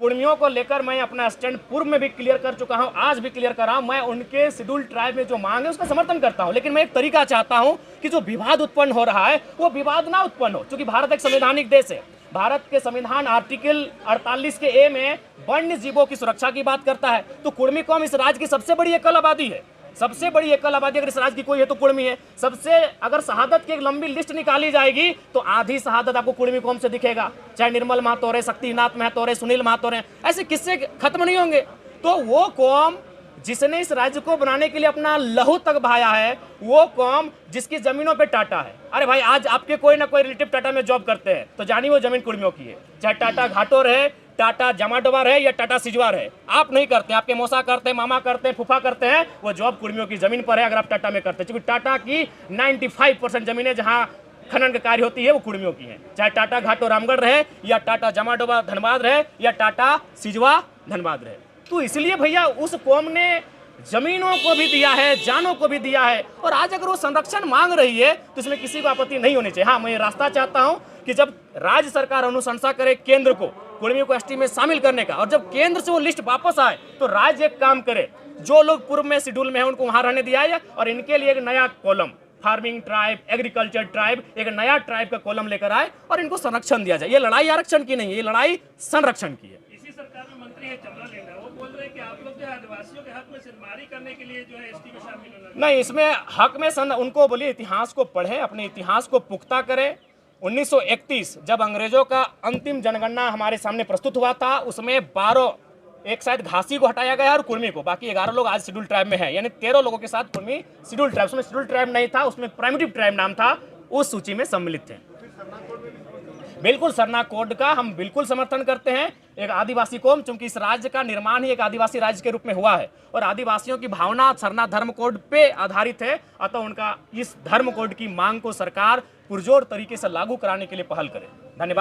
कुर्मियों को लेकर मैं अपना स्टैंड पूर्व में भी क्लियर कर चुका हूं, आज भी क्लियर कर रहा हूं। मैं उनके शेड्यूल ट्राइब में जो मांग है उसका समर्थन करता हूं, लेकिन मैं एक तरीका चाहता हूं कि जो विवाद उत्पन्न हो रहा है वो विवाद ना उत्पन्न हो, क्योंकि भारत एक संवैधानिक देश है। भारत के संविधान आर्टिकल 48 के ए में वन्य जीवों की सुरक्षा की बात करता है। तो कुर्मी कौम इस राज्य की सबसे बड़ी एकल आबादी है, सबसे बड़ी एकल आबादी अगर इस राज्य की कोई है तो कुर्मी है। सबसे अगर शहादत की एक लंबी लिस्ट निकाली जाएगी तो आधी शहादत आपको कुर्मी कौम से दिखेगा, चाहे निर्मल महतो रहे, शक्तिनाथ महतो रहे, सुनील महतो रहे, ऐसे किस्से खत्म नहीं होंगे। तो वो कौम जिसने इस राज्य को बनाने के लिए अपना लहू तक बहाया है, वो कौम जिसकी जमीनों पे टाटा है। अरे भाई, आज आपके कोई ना कोई रिलेटिव टाटा में जॉब करते हैं तो जानिए वो जमीन कुर्मियों की है, चाहे टाटा घाटो रहे, टाटा जमाडोवा रहे या टाटा सिजवा रहे। आप नहीं करते, आपके मौसा करते हैं, मामा करते हैं, फूफा करते हैं, वो जॉब कुर्मियों की जमीन पर है अगर आप टाटा में करते हैं। क्योंकि टाटा की 95% जमीनें जहां खनन का कार्य होती है वो कुर्मियों की हैं, चाहे टाटा घाटो रामगढ़ रहे या टाटा जमाडोवा धनबाद रहे या टाटा सिजवा धनबाद रहे। तो इसलिए भैया उस कौम ने जमीनों को भी दिया है, जानों को भी दिया है, और आज अगर वो संरक्षण मांग रही है तो इसमें किसी को आपत्ति नहीं होनी चाहिए। हाँ, मैं ये रास्ता चाहता हूं कि जब राज्य सरकार अनुशंसा करे केंद्र को कुर्मियों को एसटी में शामिल करने का, और जब केंद्र से वो लिस्ट वापस आए तो राज्य एक काम करे, जो लोग पूर्व में शेड्यूल में है उनको वहां रहने दिया जाए और इनके लिए एक नया column, farming tribe, agriculture tribe, एक नया ट्राइब का कॉलम लेकर आए और इनको संरक्षण दिया जाए। ये लड़ाई आरक्षण की नहीं है, ये लड़ाई संरक्षण की है। इसी सरकार में मंत्री है चमरा लेना, वो बोल रहे हैं कि आप लोग जो है आदिवासियों के हक में सिरमारी करने के लिए जो है एसटी में शामिल होना। नहीं, इसमें हक में उनको बोलिए इतिहास को पढ़े, अपने इतिहास को पुख्ता करें। 1931 जब अंग्रेजों का अंतिम जनगणना हमारे सामने प्रस्तुत हुआ था, उसमें 12, एक शायद घासी को हटाया गया और कुर्मी को, बाकी 11 लोग आज शेड्यूल ट्राइब में है, यानी 13 लोगों के साथ कुर्मी शेड्यूल ट्राइब, उसमें शेड्यूल ट्राइब नहीं था, उसमें प्राइमिटिव ट्राइब नाम था, उस सूची में सम्मिलित थे। बिल्कुल, सरना कोड का हम बिल्कुल समर्थन करते हैं। एक आदिवासी कौम, चूंकि इस राज्य का निर्माण ही एक आदिवासी राज्य के रूप में हुआ है और आदिवासियों की भावना सरना धर्म कोड पे आधारित है, अतः उनका इस धर्म कोड की मांग को सरकार पुरजोर तरीके से लागू कराने के लिए पहल करे। धन्यवाद।